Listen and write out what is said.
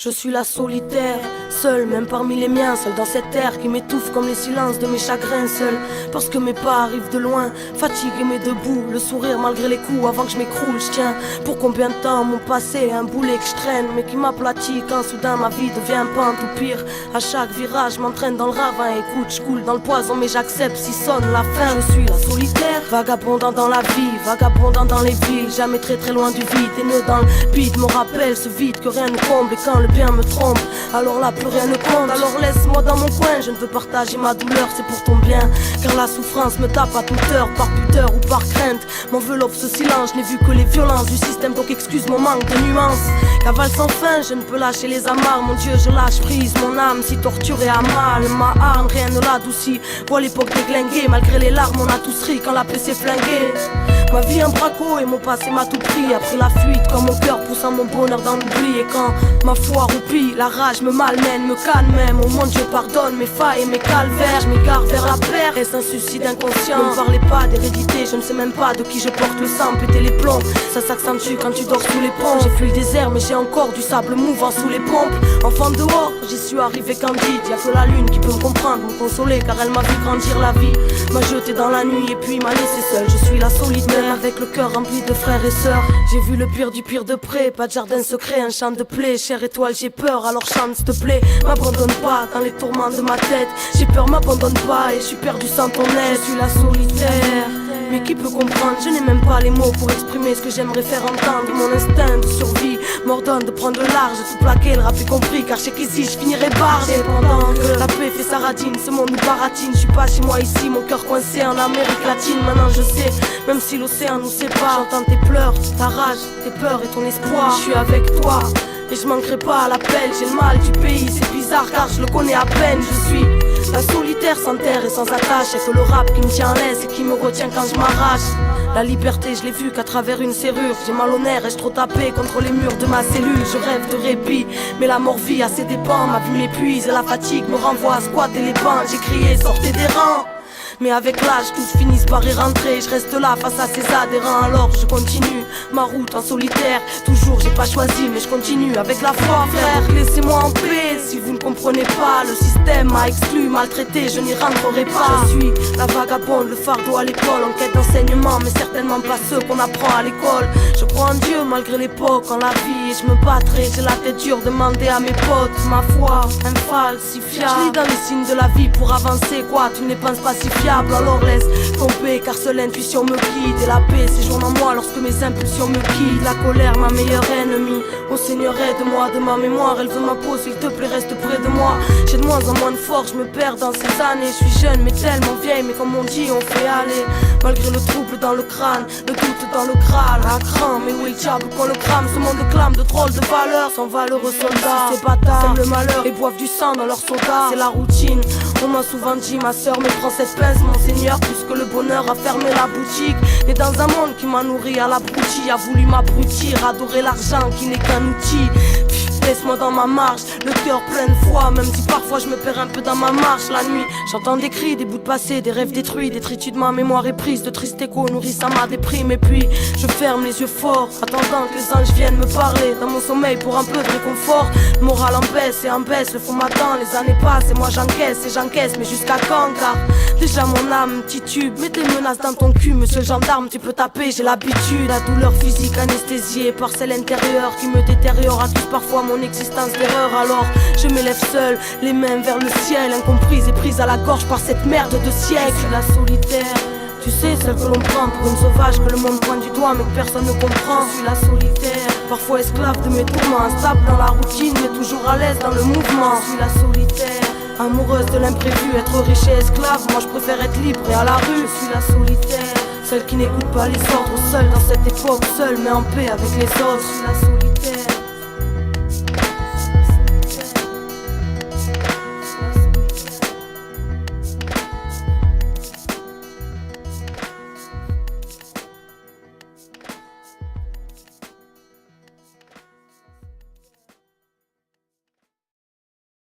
Je suis la solitaire, seule même parmi les miens, seule dans cette terre qui m'étouffe comme les silences de mes chagrins. Seule parce que mes pas arrivent de loin, fatigué mais debout, le sourire malgré les coups avant que je m'écroule. Je tiens pour combien de temps mon passé, un boulet que je traîne mais qui m'aplatit quand soudain ma vie devient pente ou pire. À chaque virage m'entraîne dans le ravin, écoute, je coule dans le poison mais j'accepte si sonne la fin. Je suis la solitaire, vagabondant dans la vie, vagabondant dans les villes, jamais très très loin du vide. Des nœuds dans le bide me rappellent ce vide que rien ne comble. Et quand le bien me trompe, alors là plus rien ne compte. Alors laisse-moi dans mon coin, je ne veux partager ma douleur, c'est pour ton bien. Car la souffrance me tape à toute heure, par pudeur ou par crainte. M'enveloppe ce silence, je n'ai vu que les violences du système, donc excuse mon manque de nuances. Cavale sans fin, je ne peux lâcher les amarres, mon Dieu je lâche prise, mon âme si torturée à mal. Ma arme, rien ne l'adoucit, vois l'époque déglinguée. Malgré les larmes on a tous ri quand la paix s'est flinguée. Ma vie un braco et mon passé m'a tout pris. Après la fuite, quand mon cœur poussant mon bonheur dans l'oubli. Et quand ma foi roupie, la rage me malmène, me calme même. Oh mon Dieu pardonne mes failles et mes calvaires. Je m'égare vers la paix, est-ce un suicide inconscient? Ne me parlez pas d'hérédité, je ne sais même pas de qui je porte le sang. Péter les plombs, ça s'accentue quand tu dors sous les ponts. J'ai fui le désert mais j'ai encore du sable mouvant sous les pompes. Enfant dehors, j'y suis arrivé candide. Y'a que la lune qui peut me comprendre, me consoler, car elle m'a vu grandir la vie. M'a jeté dans la nuit et puis m'a laissé seul. Je suis la solitaire avec le cœur rempli de frères et sœurs. J'ai vu le pire du pire de près, pas de jardin secret, un champ de plaie. Chère étoile, j'ai peur, alors chante s'il te plaît. M'abandonne pas dans les tourments de ma tête. J'ai peur, m'abandonne pas et je suis perdu sans ton aide. Je suis la solitaire, mais qui peut comprendre? Je n'ai même pas les mots pour exprimer ce que j'aimerais faire entendre. Mon instinct de survie m'ordonne de prendre le large, tout plaquer, le rap y compris, car je sais qu'ici je finirai barge. Et pendant que la paix fait sa radine, ce monde nous baratine. Je suis pas chez moi ici, mon cœur coincé en Amérique latine. Maintenant je sais, même si l'océan nous sépare, j'entends tes pleurs, ta rage, tes peurs et ton espoir. Je suis avec toi et je manquerai pas à l'appel. J'ai le mal du pays, c'est bizarre car je le connais à peine. Je suis la solitaire sans terre et sans attache. Y'a que le rap qui me tient en laisse et qui me retient quand je m'arrache. La liberté je l'ai vue qu'à travers une serrure. J'ai mal au nerf, ai-je trop tapé contre les murs de ma cellule? Je rêve de répit, mais la mort vit à ses dépens. Ma vie m'épuise et la fatigue me renvoie à squatter les bancs. J'ai crié, sortez des rangs, mais avec l'âge tous finissent par y rentrer. Je reste là face à ces adhérents, alors je continue ma route en solitaire. Toujours j'ai pas choisi mais je continue avec la foi frère. Laissez-moi en paix si vous ne comprenez pas. Le système m'a exclu, maltraité, je n'y rentrerai pas. Je suis la vagabonde, le fardeau à l'école, en quête d'enseignement mais certainement pas ceux qu'on apprend à l'école. Je crois en Dieu malgré l'époque, en la vie et je me battrai. J'ai la tête dure, demander à mes potes. Ma foi infalsifiable, je lis dans les signes de la vie pour avancer. Quoi, tu ne les penses pas si fiable? Alors laisse tomber car seule l'intuition me guide. Et la paix séjourne en moi lorsque mes impulsions me quittent. La colère ma meilleure ennemie, ô Seigneur aide-moi de ma mémoire. Elle veut ma peau, s'il te plaît reste près de moi. J'ai de moins en moins de force, je me perds dans ces années. Je suis jeune mais tellement vieille, mais comme on dit on fait aller. Malgré le trouble dans le crâne, le doute dans le crâne, à cran, mais où est le diable qu'on le crame? Ce monde clame de drôles de valeurs, sans valeureux soldats. Ces bâtards sèment le malheur et boivent du sang dans leurs sodas. C'est la routine, on m'a souvent dit ma soeur mais prends cette pince mon Seigneur, plus que le bonheur a fermé la boutique. Et dans un monde qui m'a nourri à l'abruti, a voulu m'abrutir, adorer l'argent qui n'est qu'un outil. Laisse-moi dans ma marche, le cœur plein de foi. Même si parfois je me perds un peu dans ma marche. La nuit, j'entends des cris, des bouts de passé, des rêves détruits, des tritus de ma mémoire éprise, de tristes échos nourrissant ma déprime. Et puis, je ferme les yeux forts, attendant que les anges viennent me parler dans mon sommeil pour un peu de réconfort. Le moral en baisse et en baisse, le fond m'attend. Les années passent et moi j'encaisse et j'encaisse. Mais jusqu'à quand? Car déjà mon âme titube. Mets des menaces dans ton cul, monsieur le gendarme, tu peux taper, j'ai l'habitude. La douleur physique anesthésiée par celle intérieure qui me détériore, accuse parfois mon existence d'erreur. Alors je m'élève seule, les mains vers le ciel, incomprise et prise à la gorge par cette merde de siècle. Je suis la solitaire, tu sais, celle que l'on prend pour une sauvage, que le monde pointe du doigt mais que personne ne comprend. Je suis la solitaire, parfois esclave de mes tourments, instable dans la routine mais toujours à l'aise dans le mouvement. Je suis la solitaire, amoureuse de l'imprévu, être riche et esclave, moi je préfère être libre et à la rue. Je suis la solitaire, celle qui n'écoute pas les ordres, seule dans cette époque, seule mais en paix avec les autres. Je suis la solitaire.